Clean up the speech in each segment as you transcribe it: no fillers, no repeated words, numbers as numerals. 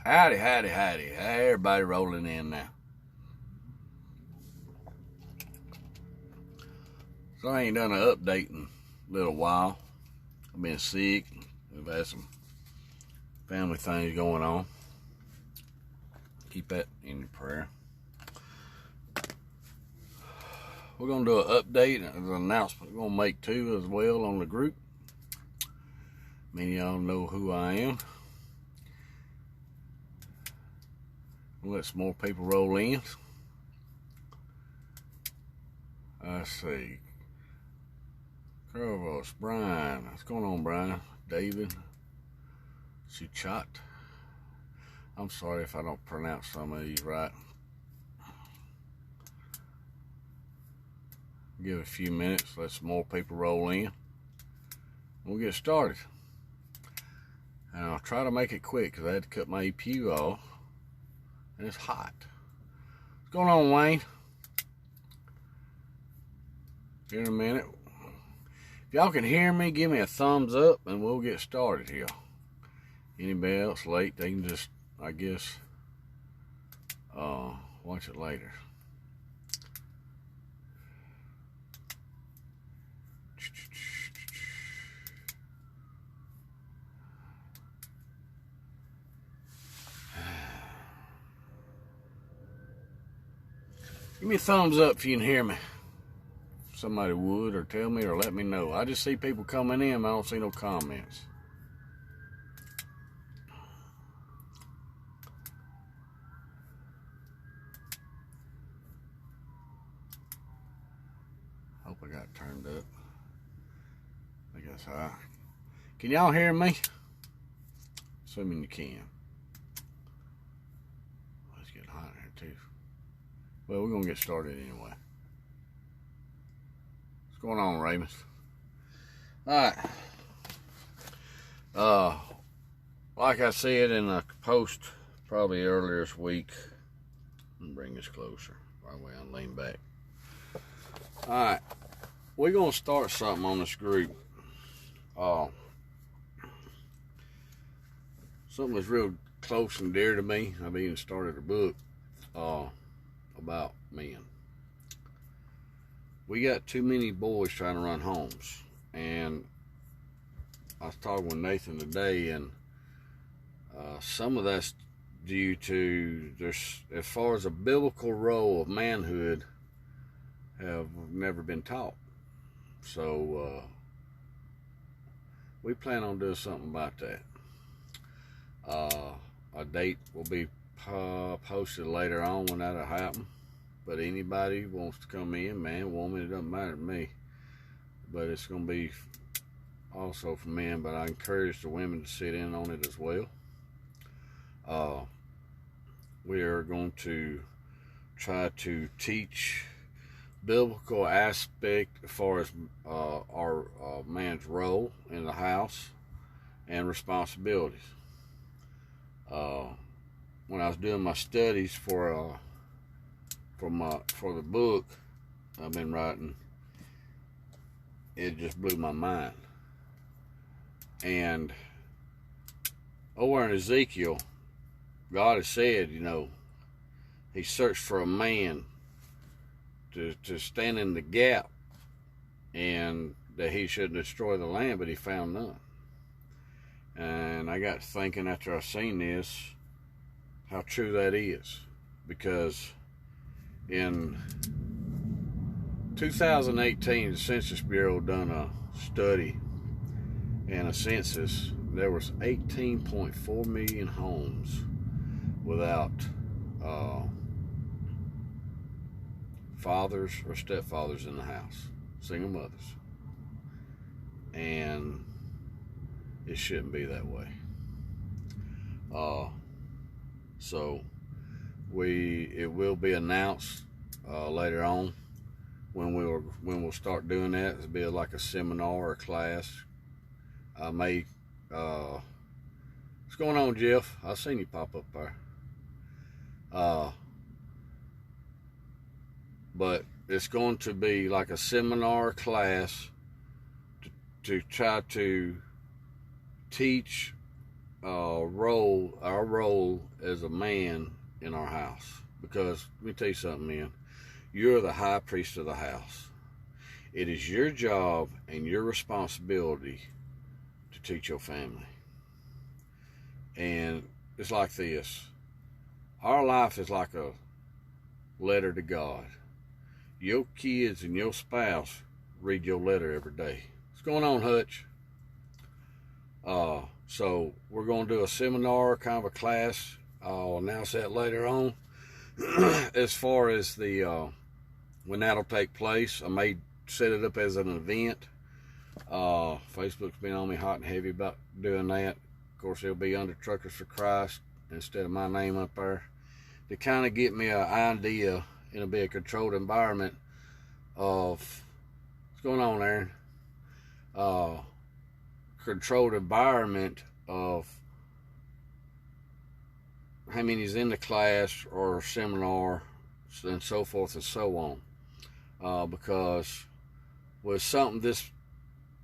Howdy, howdy, howdy. Hey, everybody rolling in now. So I ain't done an update in a little while. I've been sick. We've had some family things going on. Keep that in your prayer. We're going to do an update as an announcement. We're going to make two as well on the group. Many of y'all know who I am. We'll let some more people roll in. Let's see. Curvos, Brian. What's going on, Brian? David. Suchat. I'm sorry if I don't pronounce some of these right. Give it a few minutes, let some more people roll in. We'll get started. And I'll try to make it quick because I had to cut my EPU off. And it's hot. What's going on, Wayne? Here in a minute. If y'all can hear me, give me a thumbs up and we'll get started here. Anybody else late, they can just, I guess, watch it later. Give me a thumbs up if you can hear me. Somebody would, or tell me, or let me know. I just see people coming in, I don't see no comments. Hope I got turned up. I guess can y'all hear me? Assuming you can. It's getting hot in here too. Well, we're gonna get started anyway. What's going on, Raymond? Alright. Like I said in a post probably earlier this week, let me bring this closer. Right way I lean back. Alright. We're gonna start something on this group. Something that's real close and dear to me. I've even started a book about men. We got too many boys trying to run homes, and I was talking with Nathan today, and some of that's due to there's, as far as a biblical role of manhood, have never been taught. So we plan on doing something about that. A date will be posted later on when that'll happen. But anybody who wants to come in, man, woman, it doesn't matter to me. But it's going to be also for men, but I encourage the women to sit in on it as well. We are going to try to teach biblical aspect as far as our man's role in the house and responsibilities. When I was doing my studies for the book I've been writing, it just blew my mind. And over in Ezekiel, God has said, He searched for a man to stand in the gap, and that He should destroy the land, but He found none. And I got thinking after I seen this, how true that is. Because in 2018, the Census Bureau done a study and a census. There was 18.4 million homes without fathers or stepfathers in the house, single mothers. And it shouldn't be that way. So it will be announced later on when we'll start doing that. It'll be like a seminar or a class. I may what's going on, Jeff? I seen you pop up there. But it's going to be like a seminar class to try to teach our role as a man in our house. Because let me tell you something, man. You're the high priest of the house. It is your job and your responsibility to teach your family. And it's like this. Our life is like a letter to God. Your kids and your spouse read your letter every day. What's going on, Hutch? So we're going to do a seminar, kind of a class. I'll announce that later on. As far as the when that'll take place, I may set it up as an event. Facebook's been on me hot and heavy about doing that. Of course, it'll be under Truckers for Christ instead of my name up there, to kind of get me an idea in a bit of controlled environment of what's going on, Aaron. Controlled environment of how many is in the class or seminar and so forth and so on. Because with something this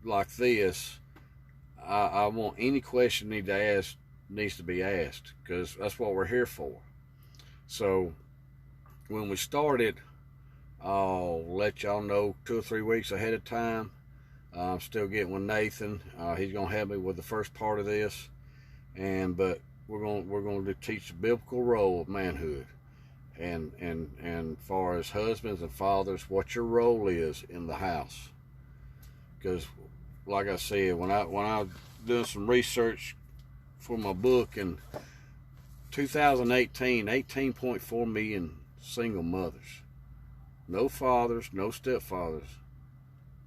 like this, I want any question needs to be asked, because that's what we're here for. So when we started, I'll let y'all know 2 or 3 weeks ahead of time. I'm still getting with Nathan. He's gonna help me with the first part of this, but we're going to teach the biblical role of manhood, and far as husbands and fathers, what your role is in the house. Because, like I said, when I was doing some research for my book in 2018, 18.4 million single mothers, no fathers, no stepfathers,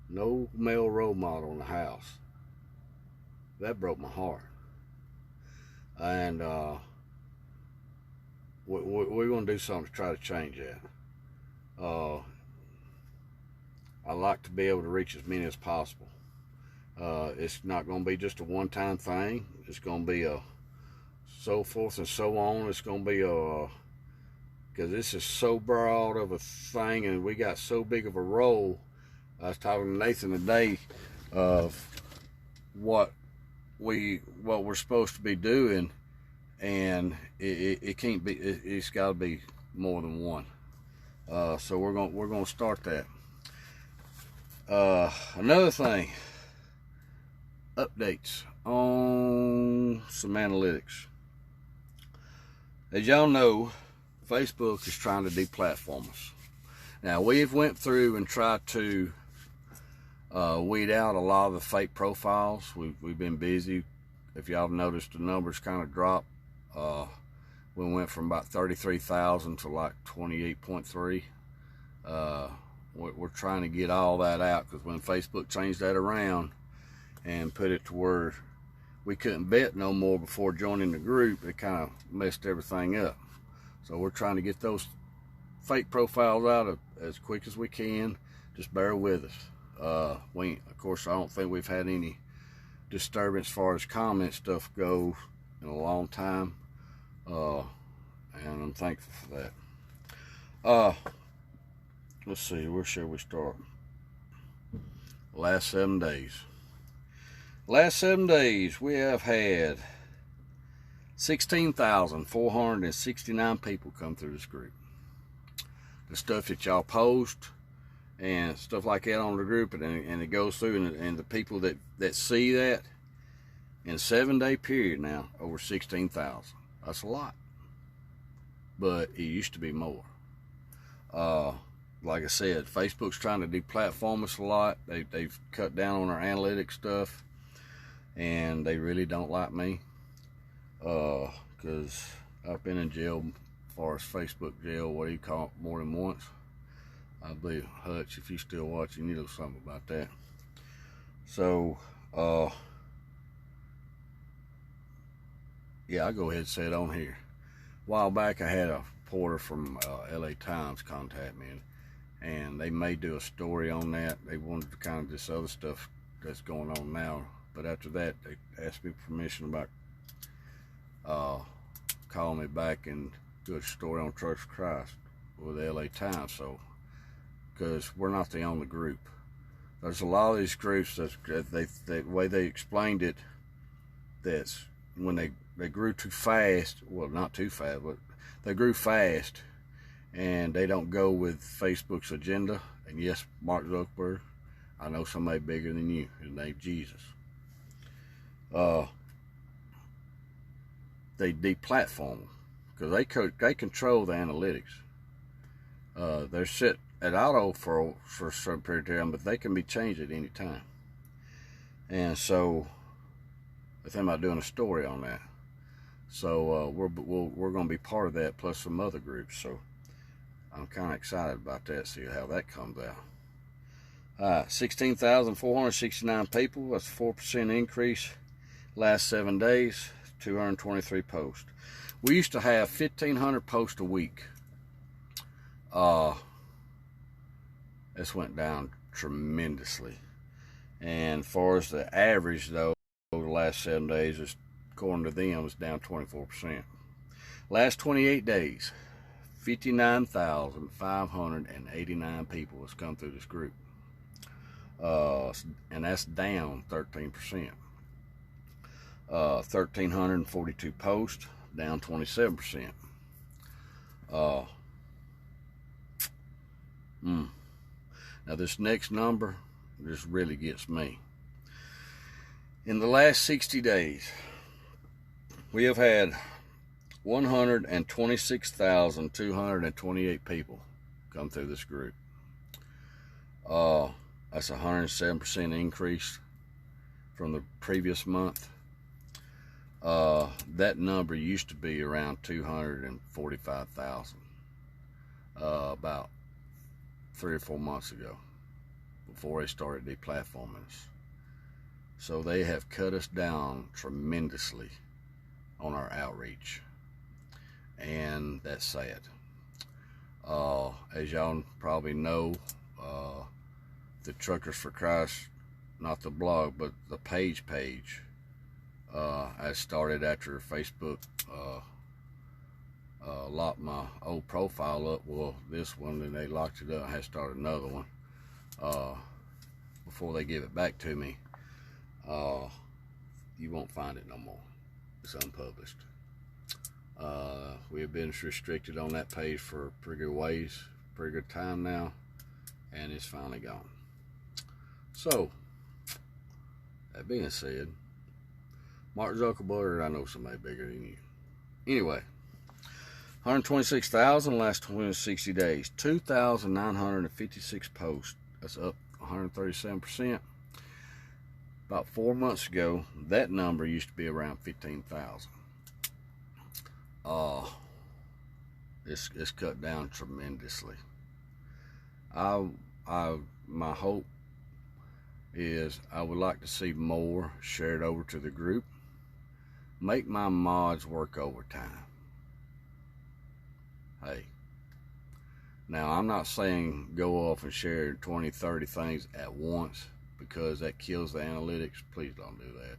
no male role model in the house. That broke my heart. And we're going to do something to try to change that. I like to be able to reach as many as possible. It's not going to be just a one-time thing. It's going to be a so forth and so on. It's going to be because this is so broad of a thing, and we got so big of a role. I was talking to Nathan today of what we're supposed to be doing, and it can't be. It's got to be more than one. So we're going to start that. Another thing, updates on some analytics. As y'all know, Facebook is trying to deplatform us. Now, we've went through and tried to weed out a lot of the fake profiles. We've been busy. If y'all have noticed, the numbers kind of dropped. We went from about 33,000 to like 28.3. We're trying to get all that out, because when Facebook changed that around and put it to where we couldn't bet no more before joining the group, it kind of messed everything up. So we're trying to get those fake profiles out as quick as we can. Just bear with us. Of course, I don't think we've had any disturbance as far as comment stuff goes in a long time, and I'm thankful for that. Let's see, where shall we start? Last 7 days. Last 7 days, we have had 16,469 people come through this group. The stuff that y'all post and stuff like that on the group, and it goes through, and the people that see that in a 7-day period now, over 16,000. That's a lot, but it used to be more. Like I said, Facebook's trying to deplatform us a lot. They've cut down on our analytics stuff, and they really don't like me, because I've been in jail, as far as Facebook jail, what do you call it, more than once. I believe, Hutch, if you're still watching, you know something about that. So, yeah, I'll go ahead and say it on here. A while back, I had a reporter from LA Times contact me, and they may do a story on that. They wanted to kind of this other stuff that's going on now. But after that, they asked me permission about calling me back and do a story on Church of Christ with the LA Times. So, because we're not the only group. There's a lot of these groups that the way they explained it, that's when they they grew too fast. Well, not too fast, but they grew fast, and they don't go with Facebook's agenda. And yes, Mark Zuckerberg, I know somebody bigger than you. His name's Jesus. They deplatform them because they control the analytics. They're set at auto for a certain period of time, but they can be changed at any time. And so I think about doing a story on that. So we're going to be part of that, plus some other groups. So I'm kind of excited about that. See how that comes out. 16,469 people. That's a 4% increase. Last 7 days, 223 posts. We used to have 1,500 posts a week. This went down tremendously. And as far as the average, though, over the last 7 days, is, according to them, is down 24%. Last 28 days, 59,589 people has come through this group. And that's down 13%. 1,342 posts, down 27%. Now this next number just really gets me. In the last 60 days, we have had 126,228 people come through this group. That's a 107% increase from the previous month. That number used to be around 245,000 about 3 or 4 months ago, before they started deplatforming us. So they have cut us down tremendously on our outreach, and that's sad. As y'all probably know, the Truckers for Christ, not the blog, but the page, I started after Facebook locked my old profile up. Well, this one, and they locked it up. I had to start another one before they give it back to me. You won't find it no more. It's unpublished. We have been restricted on that page for a pretty good time now, and it's finally gone. So, that being said, Mark Zuckerberg, I know somebody bigger than you. Anyway, 126,000 last 60 days. 2,956 posts. That's up 137%. About 4 months ago, that number used to be around 15,000. It's cut down tremendously. My hope is I would like to see more shared over to the group. Make my mods work overtime. Hey, now I'm not saying go off and share 20, 30 things at once, because that kills the analytics. Please don't do that.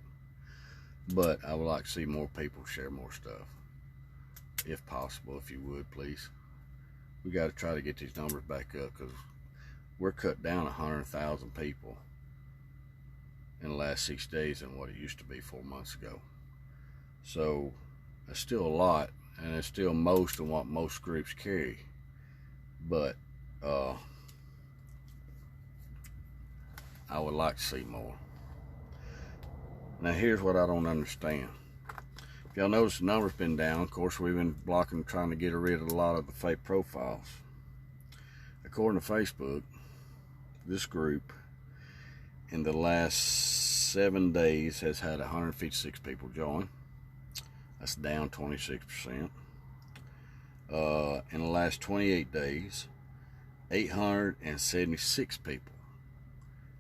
But I would like to see more people share more stuff, if possible, if you would, please. We got to try to get these numbers back up, because we're cut down 100,000 people in the last 6 days than what it used to be 4 months ago. So it's still a lot, and it's still most of what most groups carry. But I would like to see more. Now here's what I don't understand. If y'all notice, the number's been down. Of course, we've been blocking, trying to get rid of a lot of the fake profiles. According to Facebook, this group in the last 7 days has had 156 people join. That's down 26%. In the last 28 days, 876 people.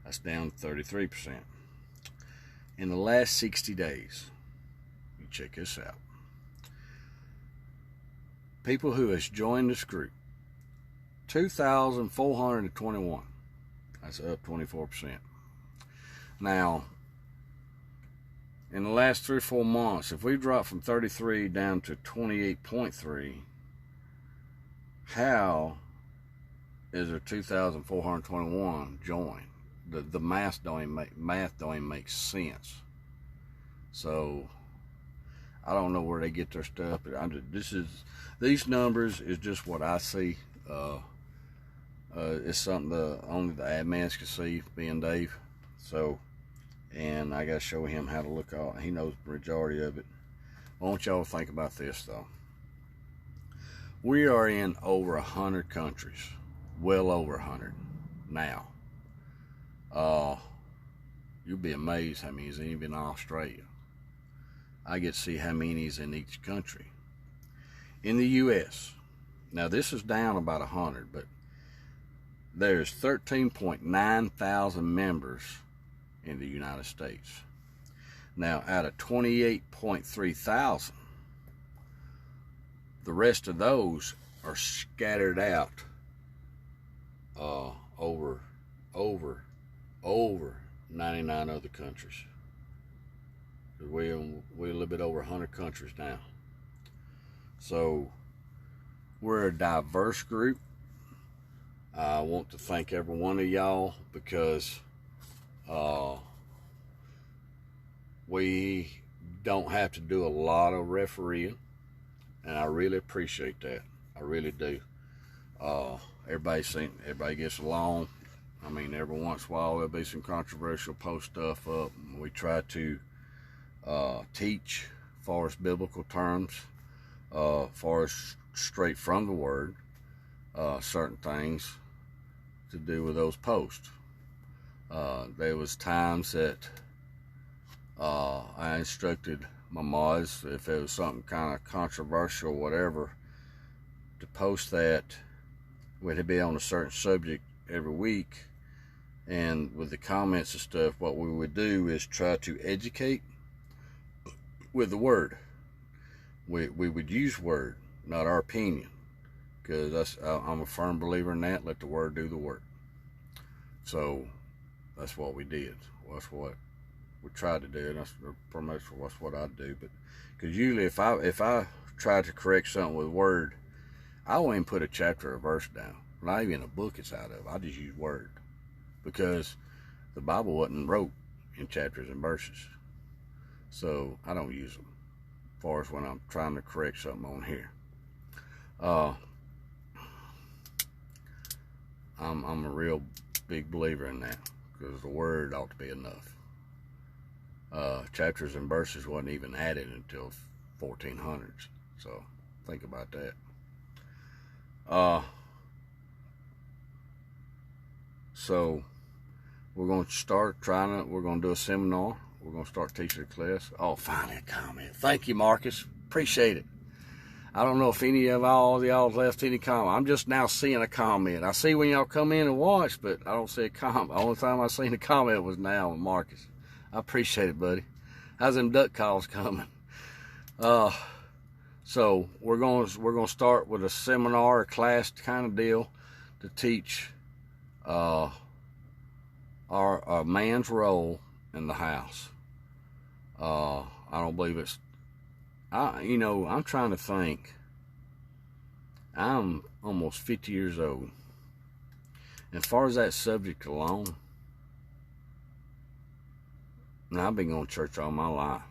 That's down 33%. In the last 60 days, you check this out. People who has joined this group, 2,421. That's up 24%. Now, in the last 3 or 4 months, if we drop from 33 down to 28.3, how is there 2,421 join? The math don't even make sense. So I don't know where they get their stuff, but these numbers is just what I see. It's something only the admins can see, being Dave. So, and I got to show him how to look out. He knows the majority of it. I want y'all to think about this, though. We are in over 100 countries, well over 100 now. You'll be amazed how many is even in Australia. I get to see how many is in each country. In the U.S., now this is down about 100, but there's 13.9 thousand members in the United States. Now, out of 28.3 thousand, the rest of those are scattered out over 99 other countries. We're a little bit over 100 countries now. So we're a diverse group. I want to thank every one of y'all because we don't have to do a lot of refereeing, and I really appreciate that. I really do. Everybody gets along. I mean, every once in a while there'll be some controversial post stuff up. We try to teach as far as biblical terms, far as straight from the Word, certain things to do with those posts. There was times that I instructed my mods, if it was something kind of controversial, whatever, to post that. We'd be on a certain subject every week, and with the comments and stuff, what we would do is try to educate with the Word. We would use Word, not our opinion, because I'm a firm believer in that. Let the Word do the work. So that's what we did. That's what we tried to do, and that's pretty much what I do. But because usually if I try to correct something with Word, I won't even put a chapter or verse down. Not even a book it's out of. I just use Word, because the Bible wasn't wrote in chapters and verses. So I don't use them as far as when I'm trying to correct something on here. I'm a real big believer in that, because the Word ought to be enough. Chapters and verses wasn't even added until 1400s. So think about that. So we're going to start we're going to do a seminar. We're going to start teaching a class. Oh, finally a comment. Thank you, Marcus. Appreciate it. I don't know if any of all y'all left any comment. I'm just now seeing a comment. I see when y'all come in and watch, but I don't see a comment. The only time I seen a comment was now with Marcus. I appreciate it, buddy. How's them duck calls coming? So we're going to start with a seminar, a class kind of deal to teach our man's role in the house. I don't believe it's. I'm trying to think. I'm almost 50 years old. As far as that subject alone, now I've been going to church all my life.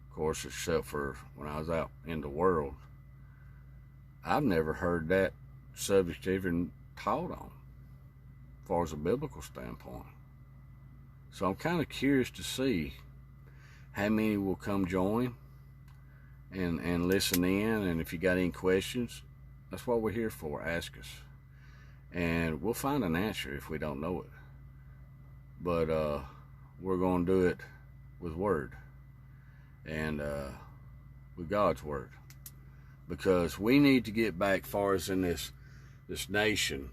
Of course, except for when I was out in the world. I've never heard that subject even taught on, as far as a biblical standpoint. So I'm kind of curious to see how many will come join and listen in, and if you got any questions, that's what we're here for. Ask us, and we'll find an answer if we don't know it. But we're going to do it with Word and with God's Word, because we need to get back far as in this nation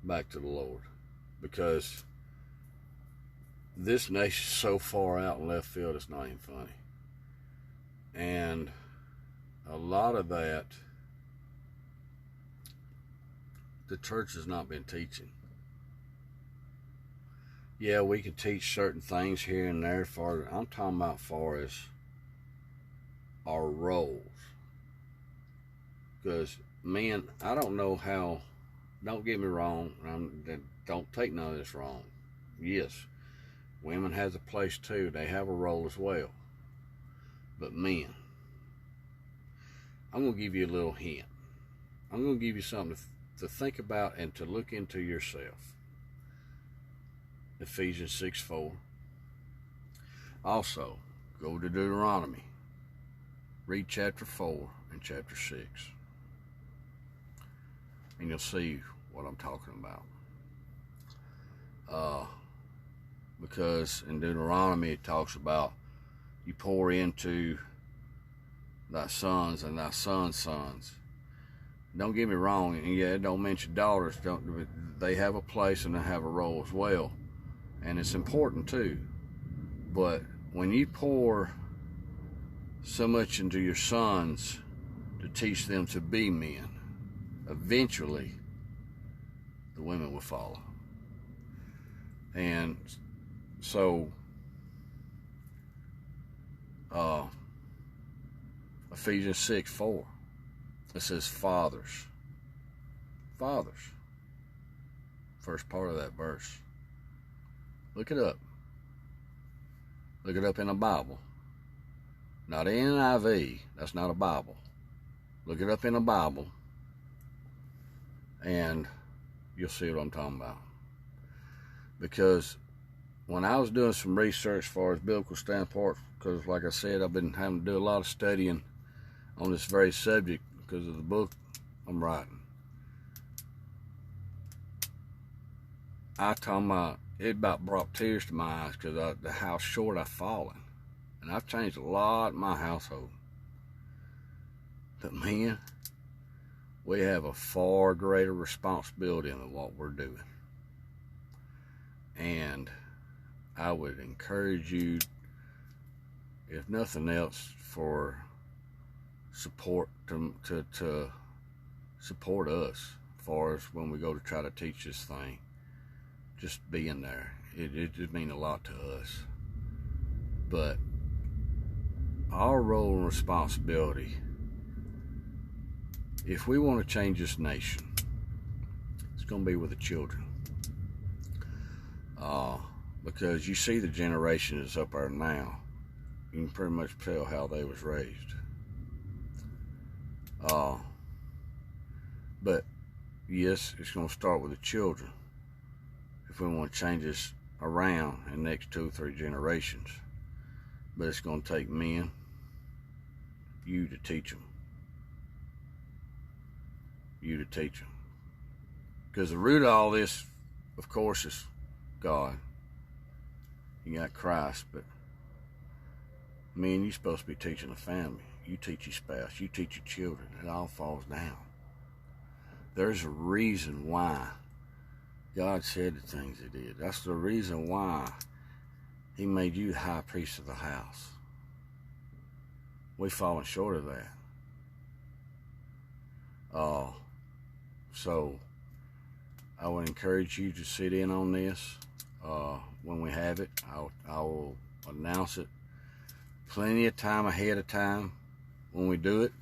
back to the Lord, because this nation's so far out in left field, it's not even funny. And a lot of that, the church has not been teaching. Yeah, we can teach certain things here and there. I'm talking about far as our roles. Because, man, I don't know how, don't get me wrong, don't take none of this wrong. Yes, Women has a place too. They have a role as well. But men, I'm going to give you a little hint. I'm going to give you something to think about and to look into yourself. Ephesians 6:4. Also, go to Deuteronomy. Read chapter 4 and chapter 6. And you'll see what I'm talking about. Because in Deuteronomy it talks about you pour into thy sons and thy sons' sons. Don't get me wrong, and yeah, don't mention daughters. They have a place and they have a role as well, and it's important too. But when you pour so much into your sons to teach them to be men, eventually the women will follow. And so Ephesians 6:4, it says fathers. Fathers. First part of that verse. Look it up. Look it up in a Bible. Not in NIV. That's not a Bible. Look it up in a Bible, and you'll see what I'm talking about. Because when I was doing some research as far as biblical standpoint, because like I said, I've been having to do a lot of studying on this very subject because of the book I'm writing. It about brought tears to my eyes because of how short I've fallen. And I've changed a lot in my household. But man, we have a far greater responsibility in what we're doing. And I would encourage you, if nothing else, for support to support us as far as when we go to try to teach this thing. Just being there, it just means a lot to us. But our role and responsibility, if we want to change this nation, it's going to be with the children. Because you see the generation that's up there now, you can pretty much tell how they was raised. But yes, it's going to start with the children if we want to change this around in the next 2 or 3 generations. But it's going to take men, you to teach them. You to teach them. Because the root of all this, of course, is God. You got Christ, but men, you're supposed to be teaching the family. You teach your spouse. You teach your children. It all falls down. There's a reason why God said the things He did. That's the reason why He made you the high priest of the house. We've fallen short of that. So I would encourage you to sit in on this. When we have it, I will announce it plenty of time ahead of time when we do it.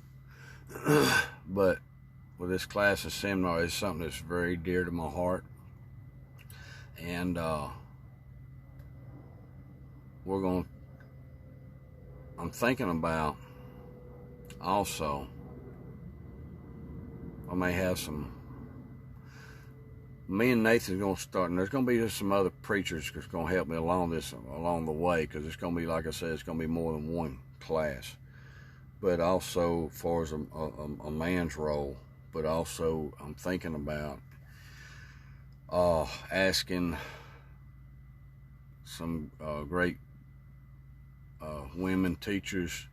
But with this class and seminar, it's something that's very dear to my heart. And I'm thinking about also, I may have me and Nathan's going to start, and there's going to be just some other preachers that's going to help me along the way, because it's going to be, like I said, it's going to be more than one class. But also, as far as a man's role, but also I'm thinking about asking some great women teachers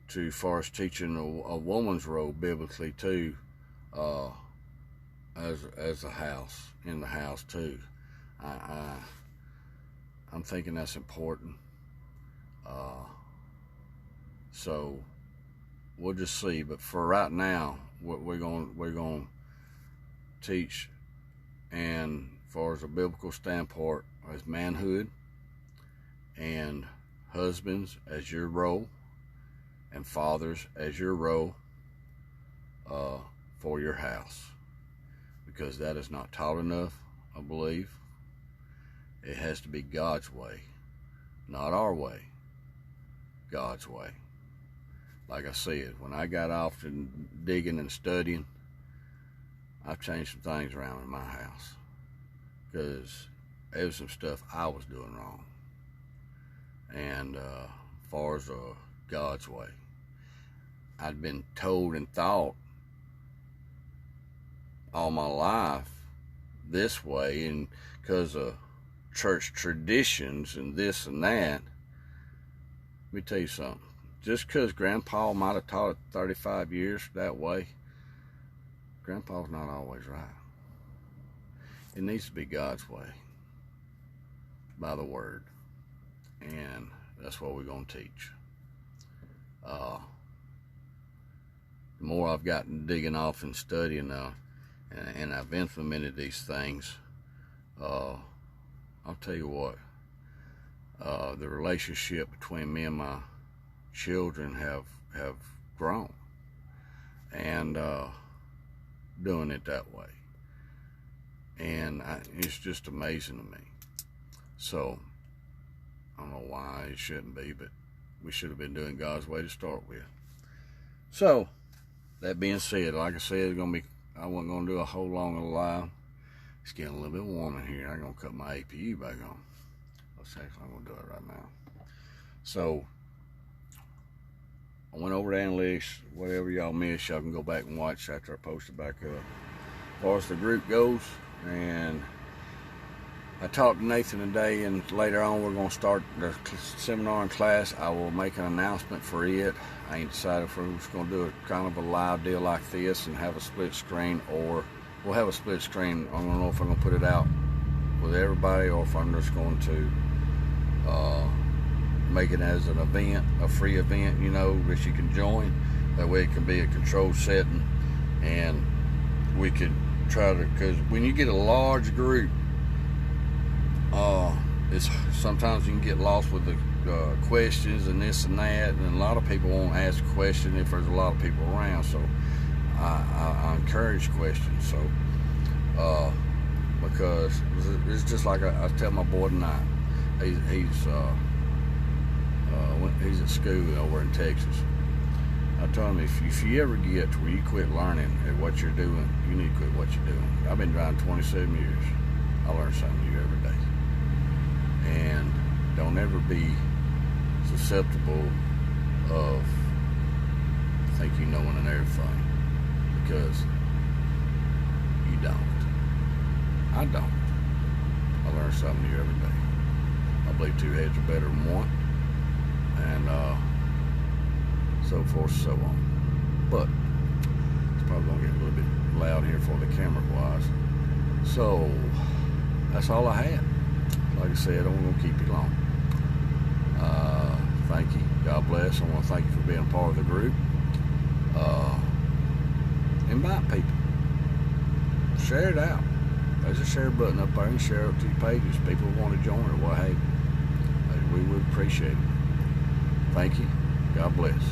to, as far as teaching a woman's role biblically too, as a house, in the house too. I'm thinking that's important. So we'll just see. But for right now, we're going to teach, and as far as a biblical standpoint, as manhood and husbands as your role, and fathers as your role for your house, because that is not taught enough, I believe. It has to be God's way. Not our way, God's way. Like I said, when I got off to digging and studying, I've changed some things around in my house because there was some stuff I was doing wrong. And as far as God's way, I'd been told and thought all my life this way, and because of church traditions and this and that. Let me tell you something. Just because Grandpa might have taught it 35 years that way, Grandpa's not always right. It needs to be God's way, by the Word, and that's what we're going to teach. The more I've gotten digging off and studying and I've implemented these things, I'll tell you what, the relationship between me and my children have grown, and doing it that way, and it's just amazing to me. So I don't know why it shouldn't be, but we should have been doing God's way to start with. So that being said, like I said, I wasn't gonna do a whole long live. It's getting a little bit warm in here. I'm gonna cut my APU back on. I'm gonna do it right now. So I went over to analytics. Whatever y'all missed, y'all can go back and watch after I post it back up. As far as the group goes, and I talked to Nathan today, and later on we're gonna start the seminar and class. I will make an announcement for it. I ain't decided if we're just gonna do a kind of a live deal like this and have a split screen, or we'll have a split screen. I don't know if I'm gonna put it out with everybody or if I'm just going to make it as an event, a free event, you know, that you can join. That way it can be a controlled setting, and we could try to, because when you get a large group, it's sometimes you can get lost with the questions and this and that, and a lot of people won't ask a question if there's a lot of people around. So I encourage questions. So because it's just like I tell my boy tonight. He's at school over in Texas. I told him, if you ever get to where you quit learning at what you're doing, you need to quit what you're doing. I've been driving 27 years. I learn something new every day. And don't ever be susceptible of thinking knowing and everything, because you don't. I don't. I learn something new every day. I believe two heads are better than one, and so forth, so on. But it's probably gonna get a little bit loud here for the camera wise. So that's all I had. Like I said, I'm gonna keep you long. Thank you. God bless. I want to thank you for being a part of the group. Invite people. Share it out. There's a share button up there, and share it to your pages. People want to join it. Well, hey, we would appreciate it. Thank you. God bless.